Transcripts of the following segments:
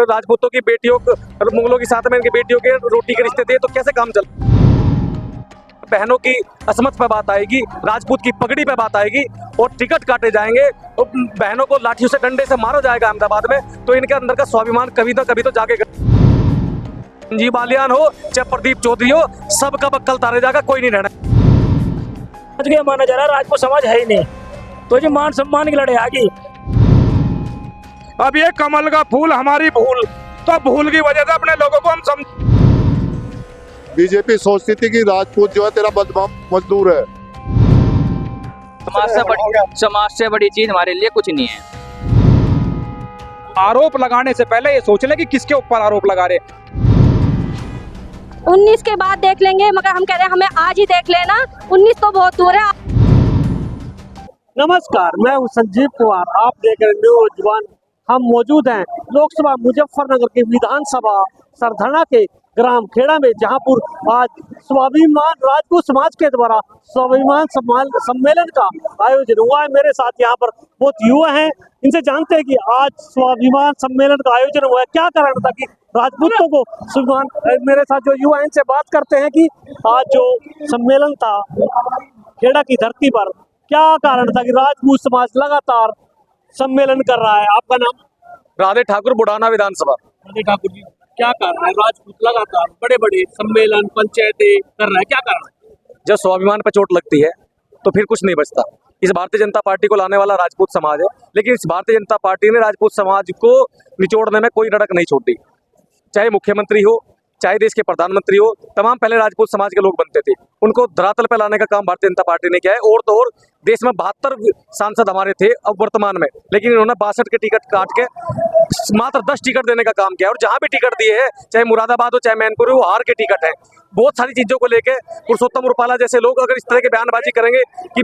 राजपूतों की बेटियों को, मुगलों के साथ में इनकी बेटियों के रोटी के रिश्ते थे, तो कैसे काम चल। बहनों की असमत पे बात आएगी, राजपूत की पगड़ी पे बात आएगी और टिकट काटे जाएंगे, तो बहनों को लाठियों से डंडे से मारा जाएगा अहमदाबाद में, तो इनके अंदर का स्वाभिमान कभी तो जागेगा। संजीव बालियान हो चाहे प्रदीप चौधरी हो, सबका बक्कल तारे जाएगा, कोई नहीं रहना। माना जा रहा राजपूत समाज है ही नहीं, तो जी मान सम्मान की लड़ाई आगे। अब ये कमल का फूल हमारी भूल, तो भूल की वजह से अपने लोगों को हम समझ। बीजेपी सोचती थी कि राजपूत जो है तेरा बदनाम मजदूर है। समाज से बड़ी चीज हमारे लिए कुछ नहीं है। आरोप लगाने से पहले ये सोच ले कि किसके ऊपर आरोप लगा रहे। 19 के बाद देख लेंगे, मगर हम कह रहे हैं हमें आज ही देख लेना, 19 तो बहुत दूर है। नमस्कार, मैं हूं संजीव कुमार, आप देख रहे हैं न्यूज़ वन। हम मौजूद हैं लोकसभा मुजफ्फरनगर के विधानसभा सरधना के ग्राम खेड़ा में, जहां पर आज स्वाभिमान राजपूत समाज के द्वारा स्वाभिमान सम्मेलन का आयोजन हुआ है। मेरे साथ यहाँ पर बहुत युवा हैं, इनसे जानते हैं कि आज स्वाभिमान सम्मेलन का आयोजन हुआ है, क्या कारण था कि राजपूतों को स्वाभिमान। मेरे साथ जो युवा हैं इनसे बात करते हैं कि आज जो सम्मेलन था खेड़ा की धरती पर, क्या कारण था कि राजपूत समाज लगातार सम्मेलन कर रहा है। आपका नाम? राधे ठाकुर, बुढ़ाना विधानसभा। राधे ठाकुर जी, क्या कारण है राजपूत लगातार बड़े बड़े सम्मेलन पंचायतें कर रहा है, क्या कारण है? जब स्वाभिमान पर चोट लगती है तो फिर कुछ नहीं बचता। इस भारतीय जनता पार्टी को लाने वाला राजपूत समाज है, लेकिन इस भारतीय जनता पार्टी ने राजपूत समाज को निचोड़ने में कोई रड़क नहीं छोड़ी। चाहे मुख्यमंत्री हो, चाहे देश के प्रधानमंत्री हो, तमाम पहले राजपूत समाज के लोग बनते थे, उनको धरातल पे लाने का काम भारतीय जनता पार्टी ने किया है। और तो और देश में 72 सांसद हमारे थे अब वर्तमान में, लेकिन इन्होंने 62 के टिकट काट के मात्र 10 टिकट देने का काम किया। और जहां भी टिकट दिए हैं, चाहे मुरादाबाद हो चाहे मैनपुर हो, वो हार के टिकट है। बहुत सारी चीजों को लेके पुरुषोत्तम रूपाला जैसे लोग अगर इस तरह की बयानबाजी करेंगे कि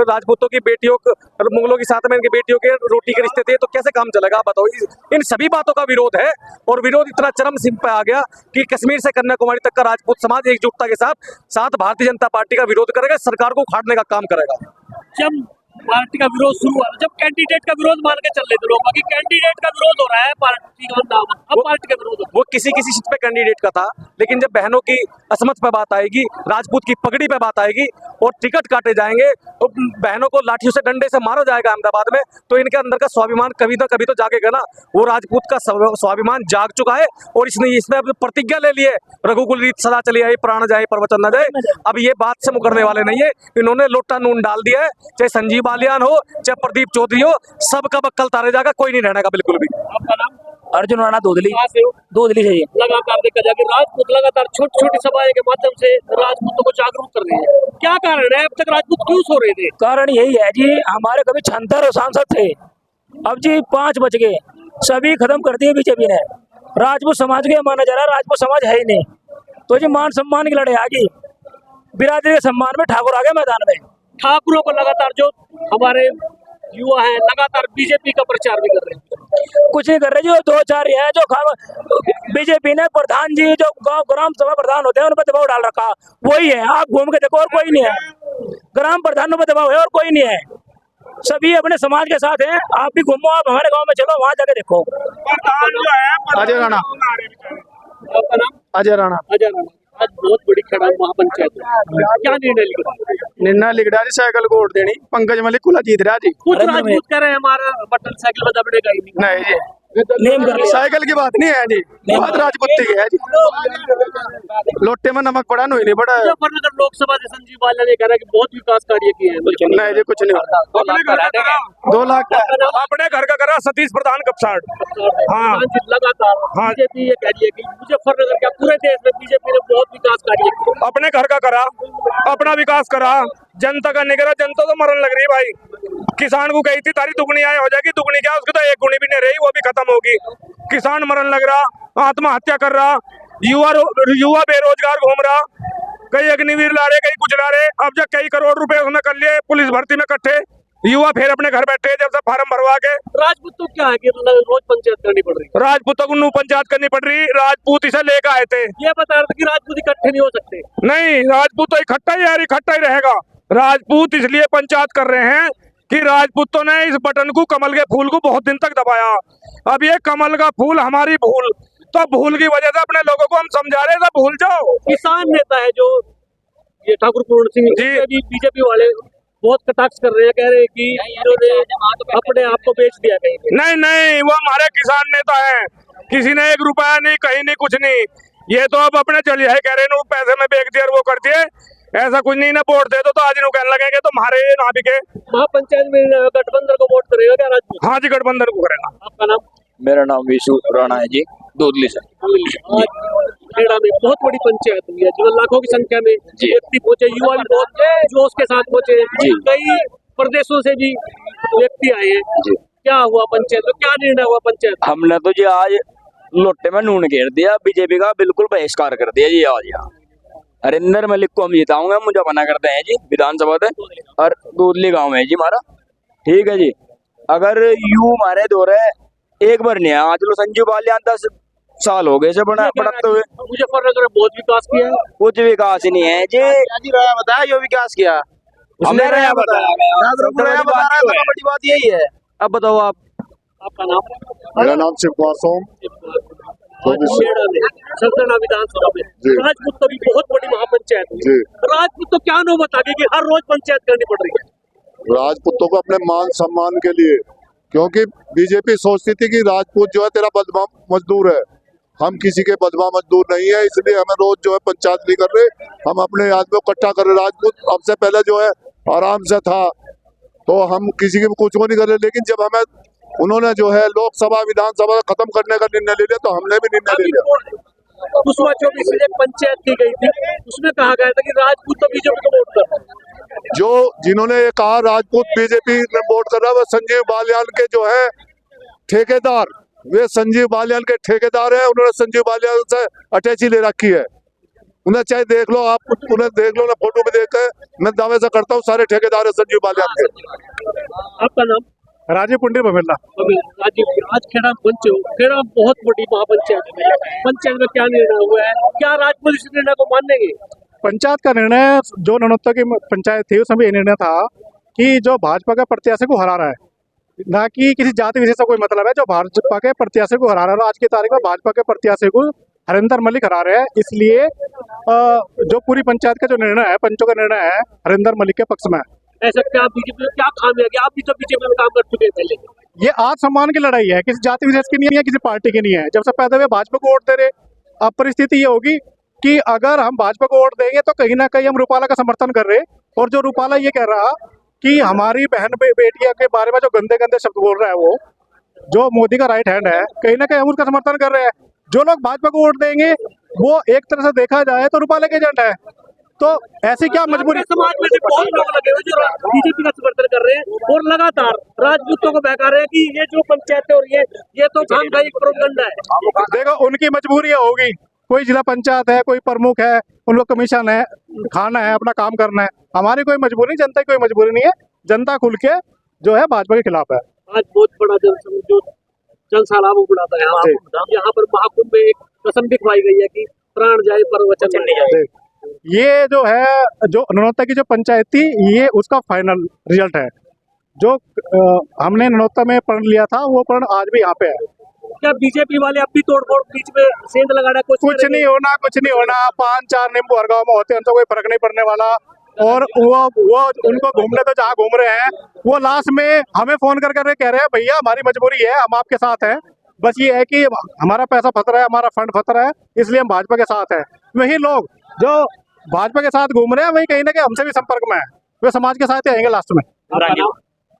राजपूतों की बेटियों को, मुगलों के साथ में इनकी बेटियों के रोटी के रिश्ते थे, तो कैसे काम चलेगा आप बताओ। इन सभी बातों का विरोध है, और विरोध इतना चरम सीमा पे आ गया कि कश्मीर से कन्याकुमारी तक का राजपूत समाज एकजुटता के साथ भारतीय जनता पार्टी का विरोध करेगा, सरकार को उखाड़ने का काम करेगा। जब पार्टी का विरोध शुरू हुआ, जब कैंडिडेट का विरोध मान के चल रहे थे लोग, बाकी कैंडिडेट का विरोध हो रहा है पार्टी का नाम, अब पार्टी का विरोध वो किसी सीट पे कैंडिडेट का था, लेकिन जब बहनों की असमत पे बात आएगी, राजपूत की पगड़ी पे बात आएगी और टिकट काटे जाएंगे, तो बहनों को लाठियों से डंडे से मारा जाएगा अहमदाबाद में, तो इनके अंदर का स्वाभिमान कभी तो जागेगा ना। वो राजपूत का स्वाभिमान जाग चुका है, और इसने अब प्रतिज्ञा ले ली है, रघुकुल रीत सदा चली आई, प्राण जाए प्रवचन न जाए। अब ये बात से मुकरने वाले नहीं है, इन्होंने लोटा नून डाल दिया है। चाहे संजीव बालियान हो चाहे प्रदीप चौधरी हो, सबका बक्कल तारे जाएगा, कोई नहीं रहने का बिल्कुल भी। आपका नाम? अर्जुन राणा दोदली। कहाँ से हो? दोदली से। लगातार देखा जाए कि राजपूत लगातार छोटी छोटी सभाएं के माध्यम से राजपूतों को जागरूक कर रहे हैं, क्या कारण है? अब तक राजपूत क्यों सो रहे थे? कारण यही है जी, हमारे कभी 76 सांसद थे, अब जी 5 बच गए, सभी खत्म कर दिए बीजेपी ने। राजपूत समाज के माना जा रहा राजपूत समाज है ही नहीं, तो जी मान सम्मान की लड़ाई आगे। बिरादरी के सम्मान में ठाकुर आगे मैदान में। ठाकुरों को लगातार जो हमारे युवा हैं लगातार बीजेपी का प्रचार भी कर रहे हैं, कुछ नहीं कर रहे। जो 2-4 है जो बीजेपी ने प्रधान जी जो गांव ग्राम सभा प्रधान होते हैं उन पर दबाव डाल रखा, वही है। आप घूम के देखो और कोई नहीं है, ग्राम प्रधानों पर दबाव है और कोई नहीं है, सभी अपने समाज के साथ हैं। आप भी घूमो, आप हमारे गांव में चलो, वहां जाके देखो। अजय राणा। आपका नाम? अजय राणा। अजय राणा। आज बहुत बड़ी खेड़ा महापंचायत है, क्या निर्णय लिखा? निर्णय लिख रहा जी साइकिल को वोट देनी, पंकज मलिक खुला जीत रहा जी। कुछ राजपूत कह रहे हैं हमारा बटन साइकिल बजा पड़ेगा ही नहीं जी, नेम कर लिया। साइकिल की बात नहीं है जी, बात राजपूती की है जी। लोटे में नमक पड़ा नहीं पड़ा। मुजफ्फरनगर लोकसभा से संजीव बालियान ने कहा कि बहुत विकास कार्य किए हैं। नहीं जी, कुछ नहीं होता। 2 लाख का अपने घर का करा सतीश प्रधान कपसाड़। हाँ लगातार बीजेपी ये कह रही है कि मुजफ्फरनगर क्या पूरे देश में बीजेपी ने बहुत विकास कार्य किया। अपने घर का करा, अपना विकास करा, जनता का नहीं करा। जनता तो मरन लग रही है भाई। किसान को कही थी तारी दुगनी आय हो जाएगी, दुगनी क्या उसकी तो 1 गुनी भी नहीं रही, वो भी खत्म होगी। किसान मरन लग रहा, आत्महत्या कर रहा, युवा बेरोजगार घूम रहा, कई अग्निवीर ला रहे, कई कुछ ला रहे। अब जब कई करोड़ रुपए उसने कर लिए पुलिस भर्ती में इकट्ठे, युवा फिर अपने घर बैठे जब से फार्म भरवा के। राजपूतों क्या है कि रोज पंचायत करनी पड़ रही है, राजपूतों को पंचायत करनी पड़ रही। राजपूत इसे लेकर आए थे, ये बता रहे थे कि राजपूत इकट्ठे नहीं हो सकते। नहीं, राजपूत तो इकट्ठा ही रहेगा। राजपूत इसलिए पंचायत कर रहे हैं कि राजपूतों ने इस बटन को, कमल के फूल को बहुत दिन तक दबाया। अब ये कमल का फूल हमारी भूल, तो भूल की वजह से अपने लोगों को हम समझा रहे हैं, भूल जाओ। किसान नेता है जो ये ठाकुर पूर्ण सिंह जी। भी बीजेपी वाले बहुत कटाक्ष कर रहे हैं, कह रहे हैं कि इन्होंने अपने आप को बेच दिया कहीं। नहीं नहीं, वो हमारे किसान नेता हैं, किसी ने 1 रुपया नहीं, कहीं नहीं, कुछ नहीं। ये तो अब अपने चलिए है, कह रहे हैं पैसे में बेच दिया और वो कर दिए, ऐसा कुछ नहीं। ना वोट दे दो तो आज कहने लगेंगे तो हमारे ना बिके। महापंचायत में गठबंधन को वोट करेगा क्या राजपूत? हाँ जी, गठबंधन को करेगा। आपका नाम? मेरा नाम विशु राणा है जी, दूधली से। आज खेड़ा में बहुत बड़ी पंचायत हुई है, जिसमें लाखों की संख्या में व्यक्ति पहुंचे, युवा भी बहुत जोश के साथ पहुंचे, कई प्रदेशों से भी व्यक्ति आए हैं। क्या हुआ पंचायत में, क्या निर्णय हुआ पंचायत? हमने तो जी आज लोटे में नून घेर दिया, बीजेपी का बिल्कुल बहिष्कार कर दिया जी। आज यहाँ हरिंदर मलिक को हम जिताऊंगे, मुझे मना करते हैं जी विधानसभा से, और दूधली गांव में जी हमारा। ठीक है जी, अगर यू हमारे दौरे एक बार नहीं आया, आज लो संजीव बालियान 10 साल हो गए से पड़कते हुए। मुजफ्फरनगर में बहुत विकास किया है। कुछ विकास नहीं है जी। बताया जो विकास किया हमने बताया, बड़ी बात यही है। अब बताओ आप। आपका नाम? मेरा नाम शिव कुमार सोम। खेड़ा में सरसना विधानसभा में जी। राजपूत तो भी बहुत बड़ी महापंचायत हुई। जी। राजपूत तो क्या नौबत आ गई कि हर रोज पंचायत करनी पड़ रही है। राजपूतों को अपने मान सम्मान के लिए, क्योंकि बीजेपी सोचती थी कि राजपूत जो है तेरा बदमाश मजदूर है, हम किसी के बदमाश मजदूर नहीं है, इसलिए हमें रोज जो है पंचायत नहीं कर रहे, हम अपने आदमियों को इकट्ठा कर रहे। राजपूत अब से पहले जो है आराम से था, तो हम किसी की कुछ को नहीं कर रहे, लेकिन जब हमें उन्होंने जो है लोकसभा विधानसभा खत्म करने का निर्णय ले लिया, तो हमने भी निर्णय ले लिया। कुशवा 24 में एक पंचायत की गई थी, उसमें कहा गया था कि राजपूत तो बीजेपी को वोट कर रहे हैं। जो जिन्होंने ये कहा राजपूत बीजेपी में वोट कर रहा है, वो संजीव बालियान के जो है ठेकेदार, वे संजीव बालियान के ठेकेदार हैं। उन्होंने संजीव बालियान से अटैची ले रखी है। उन्हें चाहे देख लो आप, उन्हें देख लो ना, फोटो में देख कर मैं दावे से करता हूँ सारे ठेकेदार है संजीव बालियान के। आपका नाम? राजीव पुंडी बमेला। राजीव, आज खेड़ा पहुंचे हो, खेड़ा बहुत बड़ी महापंचायत है, पंचायत में क्या निर्णय हुआ है, क्या राजपूत इस निर्णय को मानेंगे? पंचायत का निर्णय, जो ननौता की पंचायत थी उसमें ये निर्णय था कि जो भाजपा के प्रत्याशी को हरा रहा है, ना कि किसी जाति विशेष का कोई मतलब है, जो भाजपा के प्रत्याशी को हरा रहा है। आज की तारीख में भाजपा के प्रत्याशी को हरिंदर मलिक हरा रहे हैं, इसलिए जो पूरी पंचायत का जो निर्णय है, पंचों का निर्णय है, हरिंदर मलिक के पक्ष में है। ऐसा क्या बीजेपी क्या खामियां, आप भी तो बीजेपी में काम कर चुके हैं पहले। ये आत्मसम्मान की लड़ाई है, किसी जाति विशेष की नहीं है, किसी पार्टी की नहीं है। जब से पैदा हुए भाजपा को वोट दे रहे, अब परिस्थिति ये होगी कि अगर हम भाजपा को वोट देंगे तो कहीं ना कहीं हम रूपाला का समर्थन कर रहे, और जो रूपाला ये कह रहा कि हमारी बहन बेटिया के बारे में जो गंदे गंदे शब्द बोल रहा है, वो जो मोदी का राइट हैंड है, कहीं ना कहीं हम उसका समर्थन कर रहे हैं। जो लोग भाजपा को वोट देंगे वो एक तरह से देखा जाए तो रूपाला के एजेंट है। तो ऐसी क्या मजबूरी? समाज में बहुत लोग लगे हुए जो बीजेपी का समर्थन कर रहे हैं और लगातार राजपूतों को बहका रहे हैं कि ये जो पंचायतें हो रही है ये तो काम का एक प्रोपगंडा है। देखो, उनकी मजबूरियां होगी, कोई जिला पंचायत है, कोई प्रमुख है, उनको कमीशन है, खाना है, अपना काम करना है। हमारी कोई मजबूरी नहीं, जनता की कोई मजबूरी नहीं है। जनता खुल के जो है भाजपा के खिलाफ है। आज बहुत बड़ा जनसैलाब उमड़ा है यहाँ पर महाकुंभ में एक कसम दिखवाई गई है कि प्राण जाए पर वचन नहीं जाए। ये जो है, जो ननौता की जो पंचायत थी, ये उसका फाइनल रिजल्ट है। जो हमने ननौता में प्रण लिया था, वो प्रण आज भी यहाँ पे है। क्या बीजेपी वाले अब भी तोड़फोड़ बीच में सेंध लगाना कुछ नहीं होना, कुछ नहीं होना। 5-4 नींबू हर गाँव में होते हैं, उनको कोई फर्क नहीं पड़ने वाला। और वो उनको घूमने तो जहाँ घूम रहे हैं, वो लास्ट में हमें फोन कर कह रहे हैं भैया हमारी मजबूरी है, हम आपके साथ हैं। बस ये है कि हमारा पैसा फंस रहा है, हमारा फंड फंस रहा है, इसलिए हम भाजपा के साथ हैं। वही लोग जो भाजपा के साथ घूम रहे हैं, वही कहीं ना कहीं हमसे भी संपर्क में है, वे समाज के साथ ही आएंगे लास्ट में।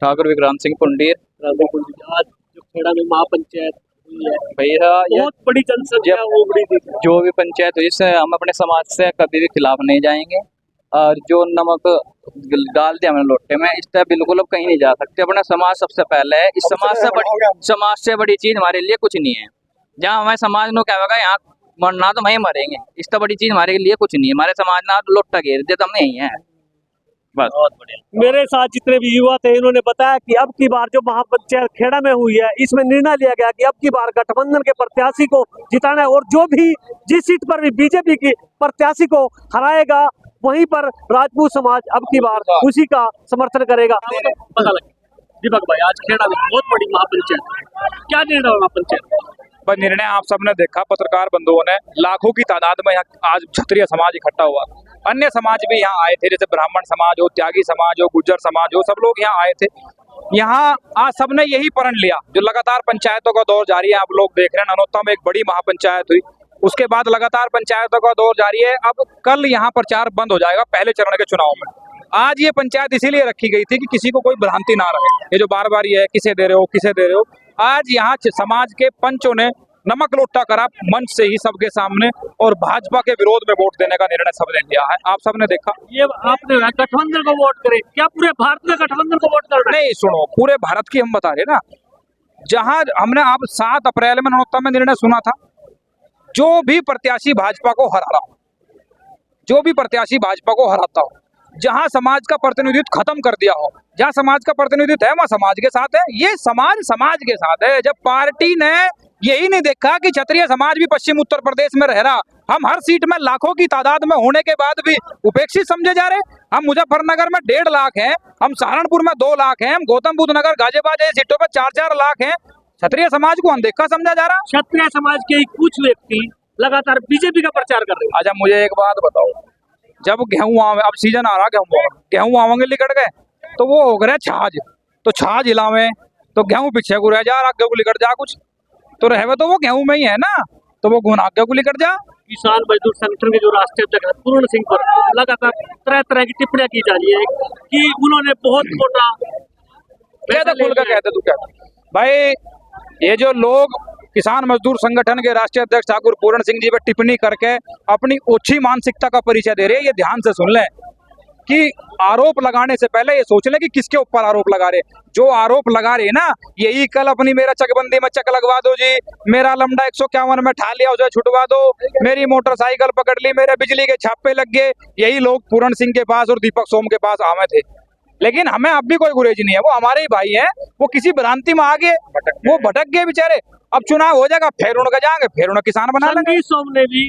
ठाकुर विक्रांत सिंह पुंडीर। आज जो खेड़ा में महापंचायत हुई है भैया, बहुत बड़ी जनसंख्या उमड़ी थी। जो भी पंचायत हुई इससे हम अपने समाज से कभी भी खिलाफ नहीं जाएंगे, और जो नमक डाल दिया हमने लोटे में, इस तरह बिल्कुल अब कहीं नहीं जा सकते। अपना समाज सबसे पहले है। इस समाज से बड़ी चीज हमारे लिए कुछ नहीं है। जहाँ हमारे समाज ने क्या होगा, यहाँ मरना तो वहीं मरेंगे, इससे बड़ी चीज हमारे लिए कुछ नहीं है। हमारे समाज ने लोटा घेर दिया तो हम यही है बस। बहुत बढ़िया। मेरे साथ जितने भी युवा थे, इन्होंने बताया कि अब की बार जो महापंचायत खेड़ा में हुई है, इसमें निर्णय लिया गया कि अब की बार गठबंधन के प्रत्याशी को जिताना है, और जो भी जिस सीट पर भी बीजेपी की प्रत्याशी को हराएगा, वहीं पर राजपूत समाज अब की बार उसी का समर्थन करेगा। पता लगे दीपक भाई, आज खेड़ा में बहुत बड़ी महापंचायत, क्या निर्णय हुआ महापंचायत? पर निर्णय आप सबने देखा, पत्रकार बंधुओं ने लाखों की तादाद में यहाँ आज क्षत्रिय समाज इकट्ठा हुआ। अन्य समाज भी यहाँ आए थे, जैसे ब्राह्मण समाज हो, त्यागी समाज हो, गुज्जर समाज हो, सब लोग यहाँ आए थे। यहाँ आज सबने यही प्रण लिया, जो लगातार पंचायतों का दौर जारी है, आप लोग देख रहे हैं। ननौता में एक बड़ी महापंचायत हुई, उसके बाद लगातार पंचायतों का दौर जारी है। अब कल यहाँ प्रचार बंद हो जाएगा पहले चरण के चुनाव में। आज ये पंचायत इसीलिए रखी गई थी कि किसी को कोई भ्रांति ना रहे, ये जो बार बार ये है किसे दे रहे हो किसे दे रहे हो। आज यहाँ समाज के पंचों ने नमक लोटा करा मंच से ही सबके सामने, और भाजपा के विरोध में वोट देने का निर्णय सबने लिया है। आप सबने देखा, ये आपने गठबंधन को वोट करे, क्या पूरे भारत में गठबंधन को वोट करना? नहीं सुनो, पूरे भारत की हम बता रहे ना। जहां हमने अब 7 अप्रैल में ननौता में निर्णय सुना था, जो भी प्रत्याशी भाजपा को हरा रहा हो, जो भी प्रत्याशी भाजपा को हराता हो, जहां समाज का प्रतिनिधित्व खत्म कर दिया हो, जहां समाज का प्रतिनिधित्व है वहां समाज के साथ है। ये समाज के साथ है। जब पार्टी ने यही नहीं देखा कि क्षत्रिय समाज भी पश्चिम उत्तर प्रदेश में रह रहा, हम हर सीट में लाखों की तादाद में होने के बाद भी उपेक्षित समझे जा रहे। हम मुजफ्फरनगर में 1.5 लाख हैं, हम सहारनपुर में 2 लाख हैं, हम गौतम बुद्ध नगर गाजियाबाद जैसी सीटों पर 4-4 लाख हैं। क्षत्रिय समाज को अनदेखा समझा जा रहा। क्षत्रिय समाज के कुछ व्यक्ति लगातार बीजेपी का प्रचार कर रहे हैं। अच्छा मुझे एक बात बताओ, जब गेहूं अब सीजन आ रहा, गेहूं आवेंगे लिकट गए तो वो हो गया छाछ, तो छाछ हिलावे तो गेहूं पीछे को रह जा, आगे को लिकट जा, कुछ तो रहे तो वो गेहूं में ही है ना, तो वो गुण आगे को लिकट जा। किसान मजदूर संगठन के जो राष्ट्रीय अध्यक्ष हैं पूर्ण सिंह पर लगातार तरह की टिप्पणियां की जा रही है कि उन्होंने बहुत मोटा ज्यादा खुल कर कहते, तू क्या भाई, ये जो लोग किसान मजदूर संगठन के राष्ट्रीय अध्यक्ष ठाकुर पूर्ण सिंह जी पर टिप्पणी करके अपनी ओछी मानसिकता का परिचय दे रहे हैं, ये ध्यान से सुन लें कि आरोप लगाने से पहले ये सोच लें कि किसके ऊपर आरोप लगा रहे। जो आरोप लगा रहे ना, यही कल अपनी मेरा चकबंदी में चक लगवा दो जी, मेरा लमडा 151 में ठा लिया उसे छुटवा दो, मेरी मोटरसाइकिल पकड़ ली, मेरे बिजली के छापे लग गए, यही लोग पूर्ण सिंह के पास और दीपक सोम के पास आवे थे। लेकिन हमें अब भी कोई गुरेज नहीं है, वो हमारे ही भाई हैं, वो किसी भ्रांति में आ गए, वो भटक गए बेचारे। अब चुनाव हो जाएगा, फिर उनका जाएंगे, फिर उन्हें किसान बना लेंगे। सोम ने भी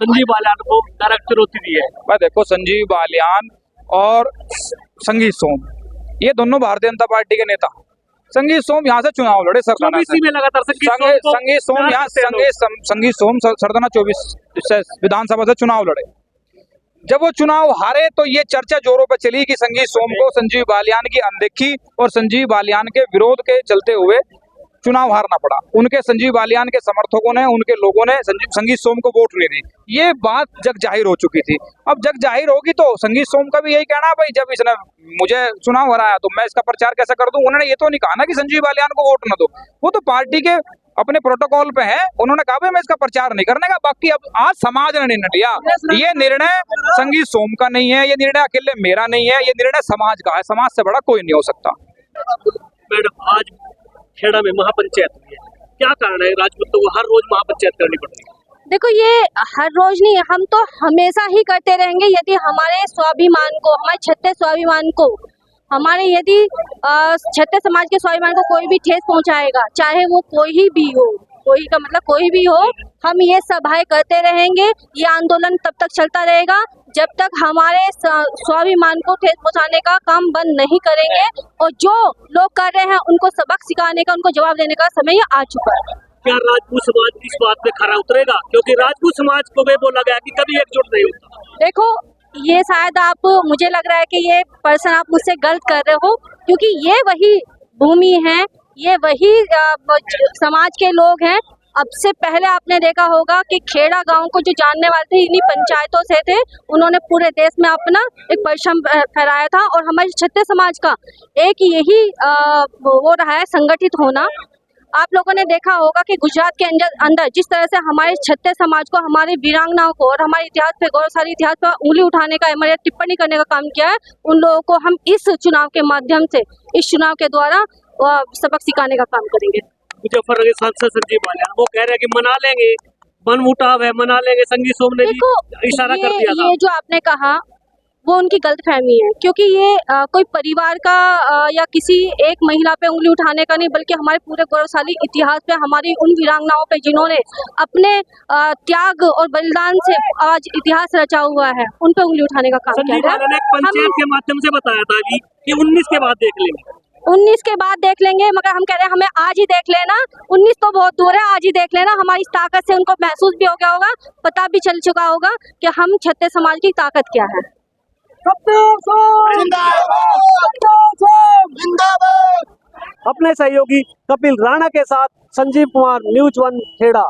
संजीव बालियान को डायरेक्ट चुनौती दी है। मैं देखो, संजीव बालियान और संगीत सोम ये दोनों भारतीय जनता पार्टी के नेता। संगीत सोम यहाँ से चुनाव लड़े सरदाना से, में लगातार संगीत सोम सरदाना 24 विधानसभा से चुनाव लड़े। जब वो चुनाव हारे तो ये चर्चा जोरों पर चली कि संगीत सोम को संजीव बालियान की अनदेखी और संजीव बालियान के विरोध के चलते हुए चुनाव हारना पड़ा। उनके संजीव बालियान के समर्थकों ने, उनके लोगों ने संगीत सोम को वोट नहीं दी। ये बात जग जाहिर हो चुकी थी। अब जग जाहिर होगी तो संगीत सोम का भी यही कहना है, भाई जब इसने मुझे चुनाव हराया तो मैं इसका प्रचार कैसे कर दूं। उन्होंने ये तो नहीं कहा ना कि संजीव बालियान को वोट न दो, वो तो पार्टी के अपने प्रोटोकॉल पे है, उन्होंने कहा भाई मैं इसका प्रचार नहीं करने का। बाकी अब आज समाज ने निर्णय लिया, ये निर्णय संगीत सोम का नहीं है, ये निर्णय अकेले मेरा नहीं है, ये निर्णय समाज का है। समाज से बड़ा कोई नहीं हो सकता। मैडम, आज खेड़ा में महापंचायत हुई है, क्या कारण है राजपूतों को हर रोज महापंचायत करनी पड़ती है? देखो, ये हर रोज नहीं, हम तो हमेशा ही करते रहेंगे। यदि हमारे स्वाभिमान को, हमारे क्षत्रिय स्वाभिमान को, हमारे यदि क्षत्रिय समाज के स्वाभिमान को कोई भी ठेस पहुंचाएगा, चाहे वो कोई भी हो, कोई का मतलब कोई भी हो, हम ये सभाएं करते रहेंगे। ये आंदोलन तब तक चलता रहेगा जब तक हमारे स्वाभिमान को ठेस पहुंचाने का काम बंद नहीं करेंगे। और जो लोग कर रहे हैं उनको सबक सिखाने का, उनको जवाब देने का समय आ चुका है। क्या राजपूत समाज इस बात पे खरा उतरेगा? क्योंकि राजपूत समाज को भी बोला गया कि कभी एकजुट नहीं होता। देखो, ये शायद मुझे लग रहा है कि ये पर्सन आप मुझसे गलत कर रहे हो, क्योंकि ये वही भूमि है, ये वही समाज के लोग हैं। अब से पहले आपने देखा होगा कि खेड़ा गांव को जो जानने वाले थे इन्हीं पंचायतों से थे, उन्होंने पूरे देश में अपना एक परचम फहराया था। और हमारे क्षत्रिय समाज का एक यही वो रहा है, संगठित होना। आप लोगों ने देखा होगा कि गुजरात के अंदर जिस तरह से हमारे क्षत्रिय समाज को, हमारी वीरांगनाओं को और हमारे इतिहास पे, गौरवशाली इतिहास पर उंगली उठाने का, हमारे टिप्पणी करने का काम किया है, उन लोगों को हम इस चुनाव के माध्यम से, इस चुनाव के द्वारा सबक सिखाने का काम करेंगे। मुजफ्फरनगर सांसद संजीव बालियान वो कह रहे हैं कि मना लेंगे, मनमुटाव है, मना लेंगे। संगीत सोम ने भी इशारा कर दिया था। ये जो आपने कहा वो उनकी गलतफहमी है, क्योंकि ये कोई परिवार का या किसी एक महिला पे उंगली उठाने का नहीं, बल्कि हमारे पूरे गौरवशाली इतिहास पे, हमारी उन वीरांगनाओं पे जिन्होंने अपने त्याग और बलिदान से आज इतिहास रचा हुआ है, उन पे उंगली उठाने का काम किया है। पंचायत के माध्यम से बताया था कि 19 के बाद देख लेंगे। 19 के बाद देख लेंगे, मगर हम कह रहे हैं हमें आज ही देख लेना। 19 तो बहुत दूर है, आज ही देख लेना। हमारी इस ताकत से उनको महसूस भी हो गया होगा, पता भी चल चुका होगा कि हम क्षत्रिय समाज की ताकत क्या है। अपने सहयोगी कपिल राणा के साथ संजीव कुमार, न्यूज़ 1 खेड़ा।